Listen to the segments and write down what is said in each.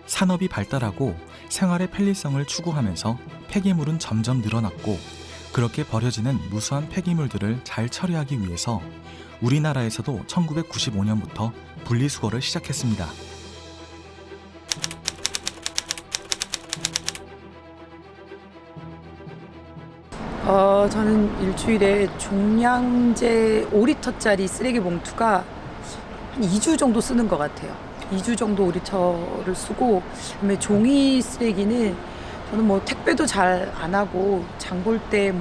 산업이 발달하고 생활의 편리성을 추구하면서 폐기물은 점점 늘어났고, 그렇게 버려지는 무수한 폐기물들을 잘 처리하기 위해서 우리나라에서도 1995년부터 분리수거를 시작했습니다. 저는 일주일에 종량제 5리터짜리 쓰레기 봉투가 한 2주 정도 쓰는 것 같아요. 2주 정도 5리터를 쓰고, 그다음에 종이 쓰레기는 저는 뭐 택배도 잘 안 하고 장 볼 때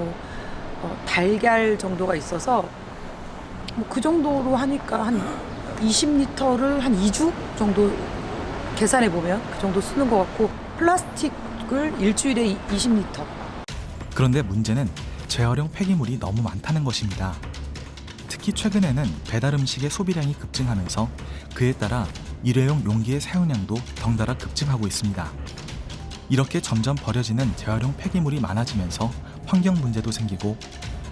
달걀 정도가 있어서 그 정도로 하니까 한 20리터를 한 2주 정도 계산해 보면 그 정도 쓰는 것 같고, 플라스틱을 일주일에 20리터. 그런데 문제는 재활용 폐기물이 너무 많다는 것입니다. 특히 최근에는 배달 음식의 소비량이 급증하면서 그에 따라 일회용 용기의 사용량도 덩달아 급증하고 있습니다. 이렇게 점점 버려지는 재활용 폐기물이 많아지면서 환경 문제도 생기고,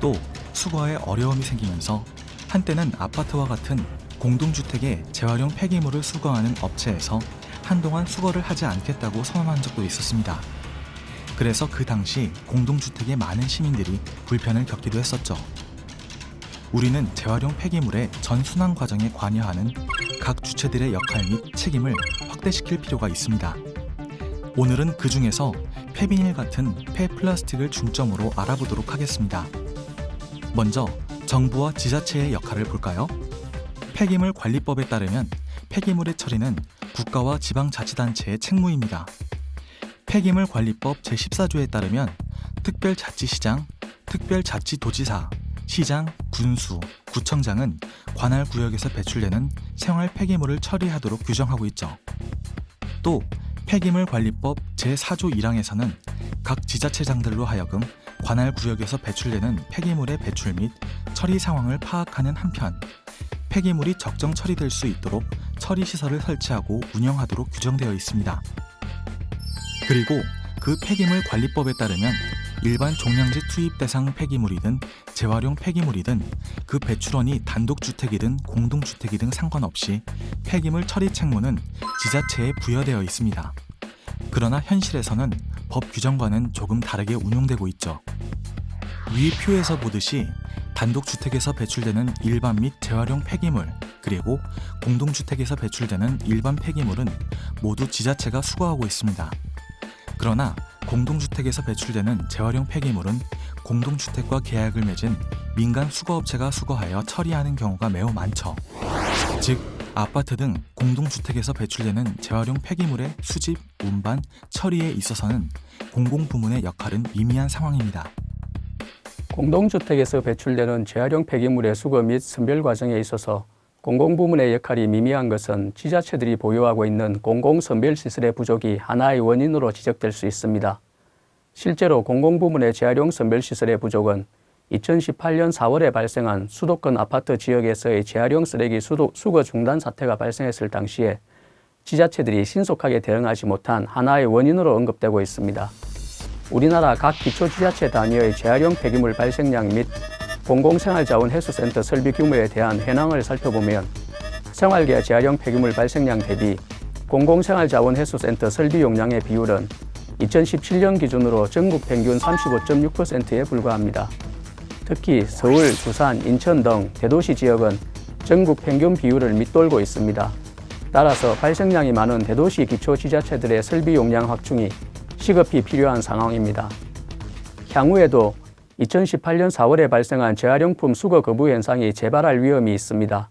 또 수거에 어려움이 생기면서 한때는 아파트와 같은 공동주택에 재활용 폐기물을 수거하는 업체에서 한동안 수거를 하지 않겠다고 선언한 적도 있었습니다. 그래서 그 당시 공동주택의 많은 시민들이 불편을 겪기도 했었죠. 우리는 재활용 폐기물의 전순환 과정에 관여하는 각 주체들의 역할 및 책임을 확대시킬 필요가 있습니다. 오늘은 그 중에서 폐비닐 같은 폐플라스틱을 중점으로 알아보도록 하겠습니다. 먼저 정부와 지자체의 역할을 볼까요? 폐기물 관리법에 따르면 폐기물의 처리는 국가와 지방자치단체의 책무입니다. 폐기물 관리법 제14조에 따르면 특별자치시장, 특별자치도지사, 시장, 군수, 구청장은 관할 구역에서 배출되는 생활 폐기물을 처리하도록 규정하고 있죠. 또 폐기물 관리법 제4조 1항에서는 각 지자체장들로 하여금 관할 구역에서 배출되는 폐기물의 배출 및 처리 상황을 파악하는 한편, 폐기물이 적정 처리될 수 있도록 처리 시설을 설치하고 운영하도록 규정되어 있습니다. 그리고 그 폐기물 관리법에 따르면 일반 종량제 투입 대상 폐기물이든 재활용 폐기물이든 그 배출원이 단독주택이든 공동주택이든 상관없이 폐기물 처리 책무는 지자체에 부여되어 있습니다. 그러나 현실에서는 법 규정과는 조금 다르게 운용되고 있죠. 위 표에서 보듯이 단독주택에서 배출되는 일반 및 재활용 폐기물, 그리고 공동주택에서 배출되는 일반 폐기물은 모두 지자체가 수거하고 있습니다. 그러나 공동주택에서 배출되는 재활용 폐기물은 공동주택과 계약을 맺은 민간 수거업체가 수거하여 처리하는 경우가 매우 많죠. 즉, 아파트 등 공동주택에서 배출되는 재활용 폐기물의 수집, 운반, 처리에 있어서는 공공부문의 역할은 미미한 상황입니다. 공동주택에서 배출되는 재활용 폐기물의 수거 및 선별 과정에 있어서 공공부문의 역할이 미미한 것은 지자체들이 보유하고 있는 공공선별시설의 부족이 하나의 원인으로 지적될 수 있습니다. 실제로 공공부문의 재활용 선별시설의 부족은 2018년 4월에 발생한 수도권 아파트 지역에서의 재활용 쓰레기 수거 중단 사태가 발생했을 당시에 지자체들이 신속하게 대응하지 못한 하나의 원인으로 언급되고 있습니다. 우리나라 각 기초지자체 단위의 재활용 폐기물 발생량 및 공공생활자원회수센터 설비 규모에 대한 현황을 살펴보면 생활계 재활용 폐기물 발생량 대비 공공생활자원회수센터 설비 용량의 비율은 2017년 기준으로 전국 평균 35.6%에 불과합니다. 특히 서울, 부산, 인천 등 대도시 지역은 전국 평균 비율을 밑돌고 있습니다. 따라서 발생량이 많은 대도시 기초지자체들의 설비 용량 확충이 시급히 필요한 상황입니다. 향후에도 2018년 4월에 발생한 재활용품 수거 거부 현상이 재발할 위험이 있습니다.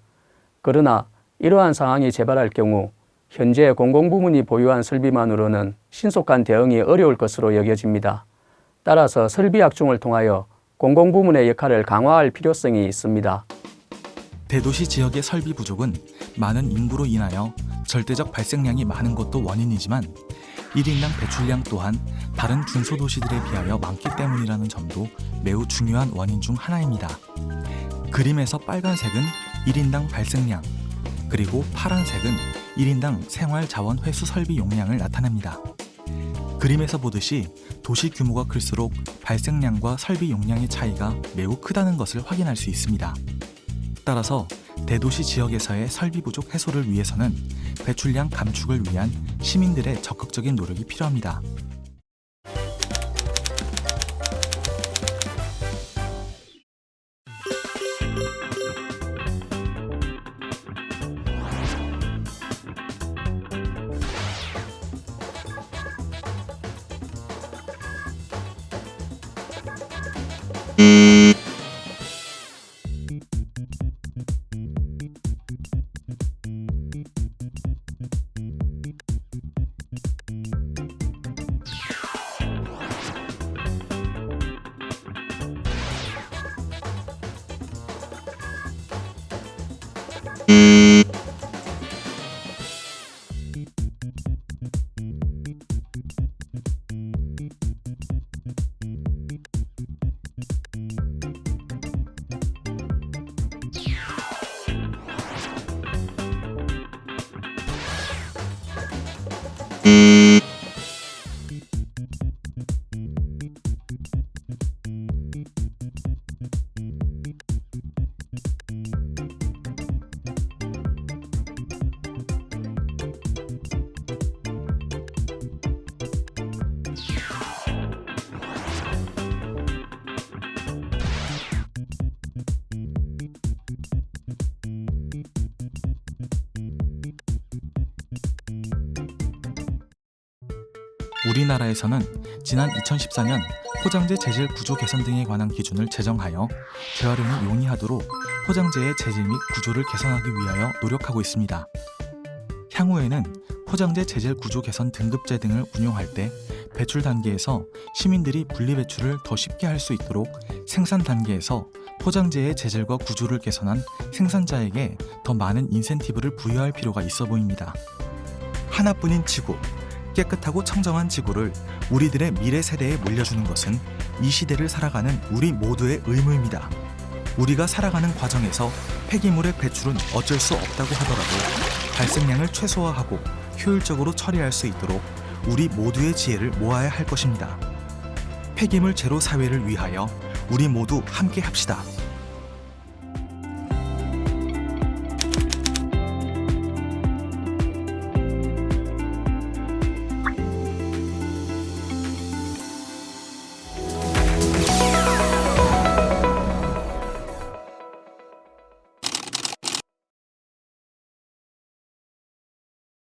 그러나 이러한 상황이 재발할 경우 현재 공공부문이 보유한 설비만으로는 신속한 대응이 어려울 것으로 여겨집니다. 따라서 설비 확충을 통하여 공공부문의 역할을 강화할 필요성이 있습니다. 대도시 지역의 설비 부족은 많은 인구로 인하여 절대적 발생량이 많은 것도 원인이지만 1인당 배출량 또한 다른 중소도시들에 비하여 많기 때문이라는 점도 매우 중요한 원인 중 하나입니다. 그림에서 빨간색은 1인당 발생량, 그리고 파란색은 1인당 생활자원 회수 설비 용량을 나타냅니다. 그림에서 보듯이 도시 규모가 클수록 발생량과 설비 용량의 차이가 매우 크다는 것을 확인할 수 있습니다. 따라서 대도시 지역에서의 설비 부족 해소를 위해서는 배출량 감축을 위한 시민들의 적극적인 노력이 필요합니다. 우리나라에서는 지난 2014년 포장재 재질 구조 개선 등에 관한 기준을 제정하여 재활용이 용이하도록 포장재의 재질 및 구조를 개선하기 위하여 노력하고 있습니다. 향후에는 포장재 재질 구조 개선 등급제 등을 운용할 때 배출 단계에서 시민들이 분리 배출을 더 쉽게 할 수 있도록 생산 단계에서 포장재의 재질과 구조를 개선한 생산자에게 더 많은 인센티브를 부여할 필요가 있어 보입니다. 하나뿐인 지구, 깨끗하고 청정한 지구를 우리들의 미래 세대에 물려주는 것은 이 시대를 살아가는 우리 모두의 의무입니다. 우리가 살아가는 과정에서 폐기물의 배출은 어쩔 수 없다고 하더라도 발생량을 최소화하고 효율적으로 처리할 수 있도록 우리 모두의 지혜를 모아야 할 것입니다. 폐기물 제로 사회를 위하여 우리 모두 함께 합시다.